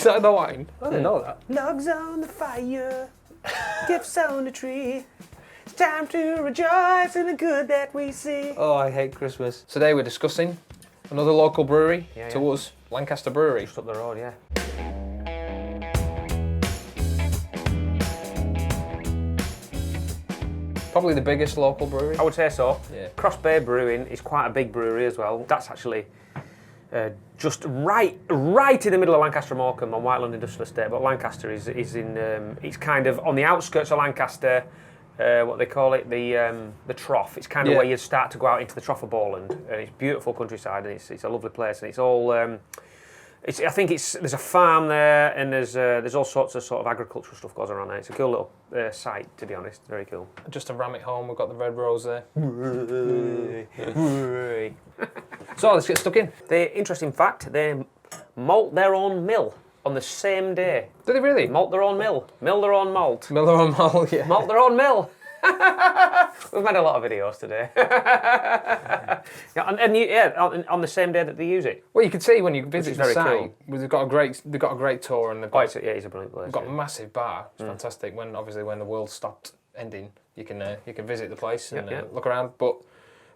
that the line? I didn't know that. Logs on the fire, gifts on the tree. It's time to rejoice in the good that we see. Oh, I hate Christmas. Today we're discussing another local brewery Yeah, to us, Lancaster Brewery. Just up the road, yeah. Probably the biggest local brewery. I would say so. Yeah. Cross Bay Brewing is quite a big brewery as well. That's actually just right in the middle of Lancaster Morecambe on Whiteland Industrial Estate. But Lancaster is in it's kind of on the outskirts of Lancaster. What they call it, the Trough. It's kind of where you start to go out into the Trough of Bowland, and it's beautiful countryside, and it's a lovely place, and it's all. I think there's a farm there, and there's all sorts of sort of agricultural stuff goes around there. It's a cool little site, to be honest. Very cool. Just to ram it home, we've got the red rose there. So let's get stuck in. The interesting fact: they malt their own mill on the same day. Do they really? Malt their own mill. Mill their own malt. Miller on Mall, yeah. Malt their own mill. We've made a lot of videos today. On the same day that they use it. Well, you can see when you visit the very site, cool. they've got a great tour, and they've got, It's a brilliant place. they've got a massive bar. It's fantastic. When the world stopped ending, you can visit the place and look around. But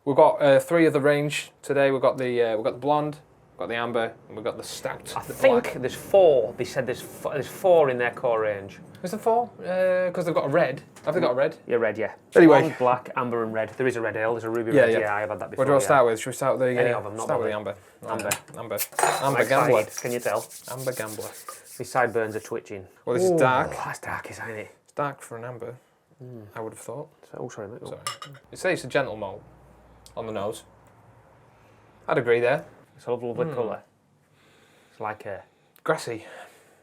we've got 3 of the range today. We've got the blonde, we've got the amber, and we've got the stout. I think there's 4. They said there's 4 in their core range. Is there 4? Because they've got a red. Have they got a red? Yeah, red, yeah. Anyway. Blonde, black, amber and red. There is a red ale, there's a ruby red. Yeah, I've had that before. What do I start with? Should we start with the... Any of them, not start with the bothered. amber. Amber. Amber I'm Gambler. excited, can you tell? Amber Gambler. My sideburns are twitching. Well, this is dark. Oh, that's dark, isn't it? It's dark for an amber, I would have thought. Oh, sorry, mate. Sorry. You say it's a gentle malt on the nose. I'd agree there. It's a lovely colour. It's like a Grassy.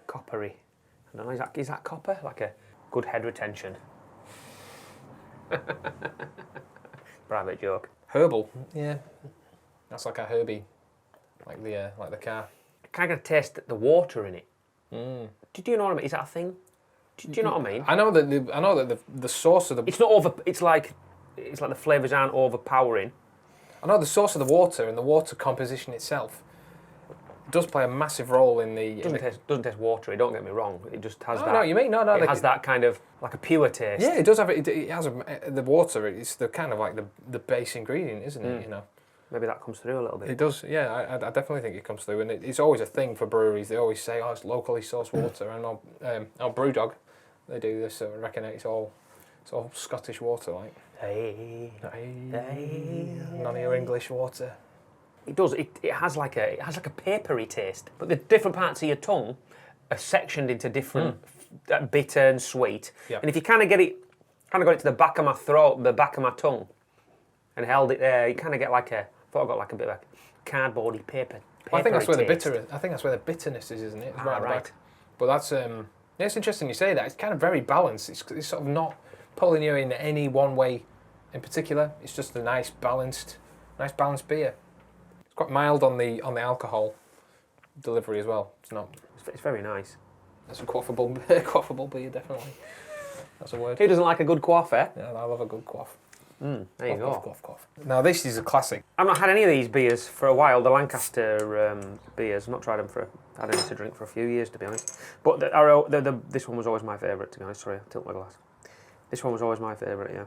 coppery. I don't know, is that copper? Like a good head retention. Private joke. Herbal. Yeah. That's like a herby, like the car. I kind of taste the water in it. Do you know what I mean? Is that a thing? Do you know what I mean? I know that the source of the It's not over. It's like the flavours aren't overpowering. I know the source of the water and the water composition itself does play a massive role in the. Doesn't taste watery. Don't get me wrong. It just has that. No, you mean no. It has that kind of like a pure taste. Yeah, it does have it. It has the water. It's the kind of like the base ingredient, isn't it? You know. Maybe that comes through a little bit. It does. Yeah, I definitely think it comes through, and it's always a thing for breweries. They always say, "Oh, it's locally sourced water," and on BrewDog, they do this. I reckon it's all Scottish water, like. Hey. None of your English water. It does. It has like a papery taste, but the different parts of your tongue are sectioned into different bitter and sweet. Yeah. And if you kind of got it to the back of my throat, the back of my tongue, and held it there, you kind of get I thought I got like a bit of a cardboardy paper. Well, I think that's where taste. I think that's where the bitterness is, isn't it? It's Right. Back. But that's it's interesting you say that. It's kind of very balanced. It's sort of not pulling you in any one way in particular. It's just a nice balanced beer. It's quite mild on the alcohol delivery as well. It's not. It's very nice. That's a quaffable beer, definitely. That's a word. Who doesn't like a good quaff, eh? Yeah, I love a good quaff. There you go. Quaff. Now this is a classic. I've not had any of these beers for a while. The Lancaster beers. I've not tried them had any to drink for a few years, to be honest. But this one was always my favourite, to be honest. Sorry, I tilt my glass. This one was always my favourite, yeah.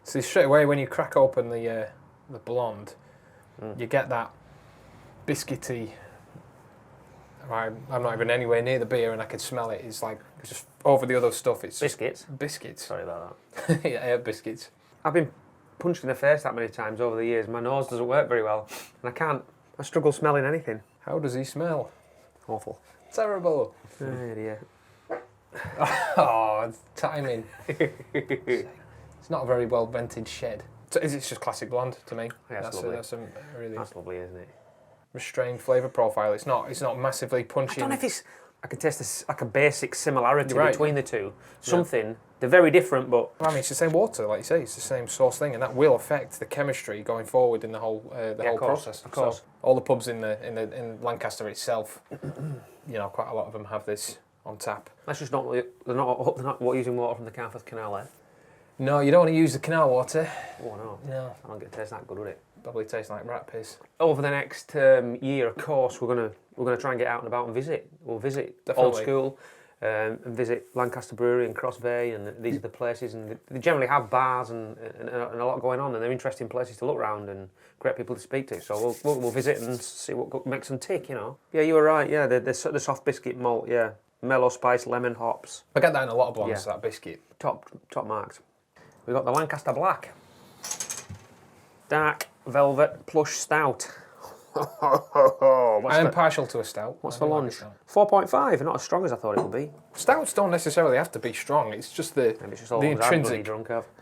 So straight away when you crack open the blonde, you get that biscuity. I'm not even anywhere near the beer, and I could smell it. It's just over the other stuff. It's Biscuits. Biscuits. Sorry about that. Yeah, biscuits. I've been punched in the face that many times over the years. My nose doesn't work very well, and I struggle smelling anything. How does he smell? Awful. Terrible. Oh dear. Oh, timing. It's not a very well vented shed. It's just classic blonde to me. Yeah, that's lovely. That's really That's lovely, isn't it? restrained flavour profile. It's not massively punchy. I don't know if it's... I can taste this, like a basic similarity Right. between the two. Something. They're very different, but... I mean, it's the same water, like you say. It's the same source thing, and that will affect the chemistry going forward in the whole whole process. Of course. So all the pubs in Lancaster itself, quite a lot of them have this on tap. That's just not... They're not using water from the Carforth Canal, eh? No, you don't want to use the canal water. Oh, no. No. I don't get to taste that good, would it? Probably tasting like rat piss. Over the next year, of course, we're gonna try and get out and about and visit. We'll visit Definitely. Old School, and visit Lancaster Brewery and Cross Bay, and these are the places. And they generally have bars and a lot going on, and they're interesting places to look around and great people to speak to. So we'll visit and see what makes them tick. You know. Yeah, you were right. Yeah, the soft biscuit malt. Yeah, mellow spice, lemon, hops. I get that in a lot of blondes. That biscuit. Top marks. We got the Lancaster Black, dark velvet plush stout. I am partial to a stout. What's the lunch? 4.5, not as strong as I thought it would be. Stouts don't necessarily have to be strong. It's just the intrinsic.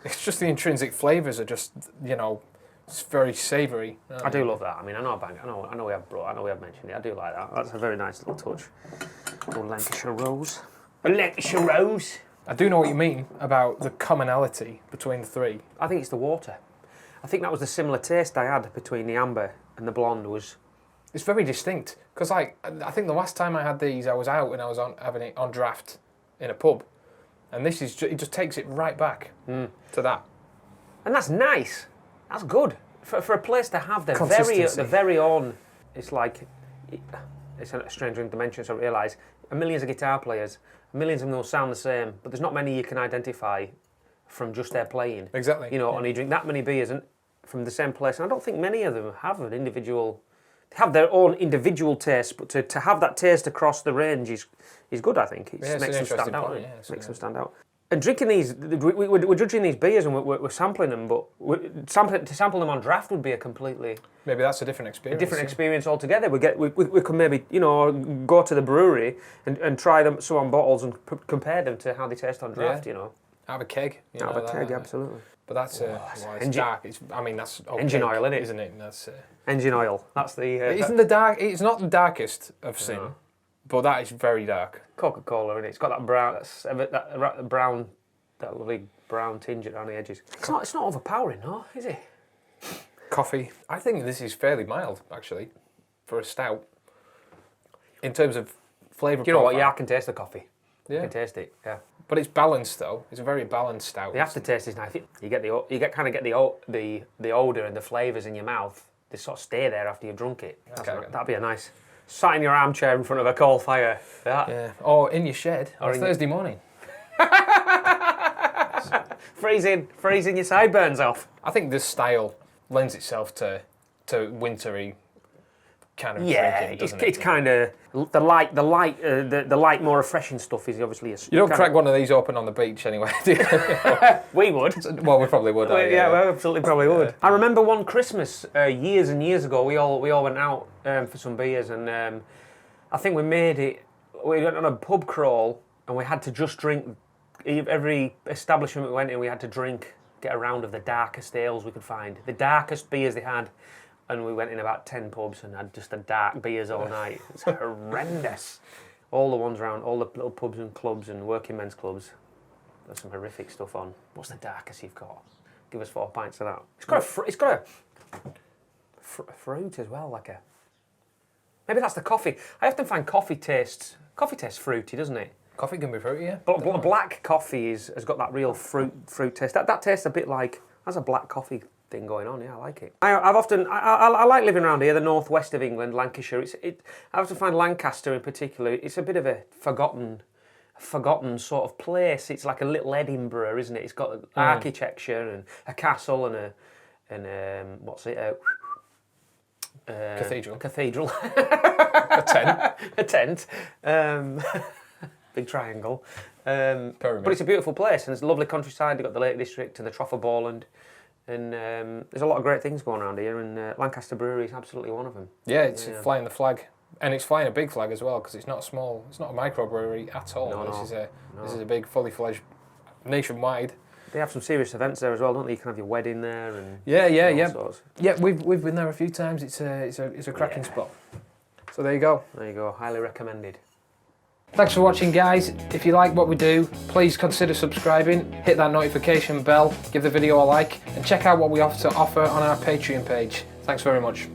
It's just the intrinsic flavours are just it's very savoury. I do love that. I mean, I know we have mentioned it. I do like that. That's a very nice little touch. Little Lancashire rose. A Lancashire rose. I do know what you mean about the commonality between the three. I think it's the water. I think that was the similar taste I had between the amber and the blonde was. It's very distinct because I think the last time I had these I was out and I was having it on draft in a pub, and this is it just takes it right back to that. And that's nice. That's good for a place to have the very own. It's like it's a stranger in dimensions. I realise millions of guitar players, millions of them will sound the same, but there's not many you can identify from just their playing. Exactly. And you drink that many beers and from the same place, and I don't think many of them have an individual. They have their own individual taste, but to have that taste across the range is good. I think it makes them stand out. Makes them stand out. And drinking these, we're judging these beers and we're sampling them, but to sample them on draft would be a completely maybe that's a different experience. A different experience altogether. We could maybe go to the brewery and try them some on bottles and compare them to how they taste on draft. Out of a keg. Out of a keg, absolutely. But that's it's dark. That's okay, engine oil, isn't it? That's engine oil. That's the. Isn't the dark? It's not the darkest I've seen, but that is very dark. Coca-Cola, and it's got that brown, that lovely brown tinge around the edges. It's not overpowering, no, is it? Coffee. I think this is fairly mild, actually, for a stout. In terms of flavour. You know what? Yeah, I can taste the coffee. Yeah. I can taste it. Yeah. But it's balanced though. It's a very balanced stout. The aftertaste is nice. You get the odour and the flavours in your mouth. They sort of stay there after you've drunk it. That'd be a nice. Sat in your armchair in front of a coal fire. Yeah. Or in your shed on Thursday morning. freezing your sideburns off. I think this style lends itself to wintry kind of drinking, doesn't it? It's kind of the light, more refreshing stuff is obviously. You don't crack one of these open on the beach anyway, do you? We would. Well, we probably would. We absolutely probably would. Yeah. I remember one Christmas years and years ago. We all went out for some beers, and I think we made it. We went on a pub crawl, and we had to just drink. Every establishment we went in, we had to get a round of the darkest ales we could find, the darkest beers they had. And we went in about 10 pubs and had just the dark beers all night. It's horrendous. All the ones around, all the little pubs and clubs and working men's clubs. There's some horrific stuff on. What's the darkest you've got? Give us 4 pints of that. It's got a fruit as well, like a. Maybe that's the coffee. I often find coffee tastes fruity, doesn't it? Coffee can be fruity, yeah. But black coffee has got that real fruit taste. That tastes a bit like that's a black coffee thing going on. Yeah, I like it. I like living around here, the northwest of England, Lancashire. I often find Lancaster in particular. It's a bit of a forgotten sort of place. It's like a little Edinburgh, isn't it? It's got architecture and a castle and what's it? Cathedral. A tent. Big triangle. But it's a beautiful place and it's a lovely countryside. You've got the Lake District and the Trough of Bowland. And there's a lot of great things going around here, and Lancaster Brewery is absolutely one of them. Yeah, it's flying the flag, and it's flying a big flag as well because it's not small. It's not a microbrewery at all. This is a big, fully fledged, nationwide. They have some serious events there as well, don't they? You can have your wedding there and yeah. Sorts. Yeah, we've been there a few times. It's a cracking spot. So there you go. There you go. Highly recommended. Thanks for watching, guys. If you like what we do, please consider subscribing, hit that notification bell, give the video a like, and check out what we have to offer on our Patreon page. Thanks very much.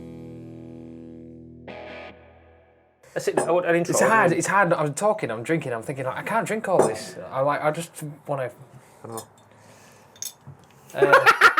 That's it. An intro. It's hard. I'm talking, I'm drinking, I'm thinking, I can't drink all this. I just want to. I don't know.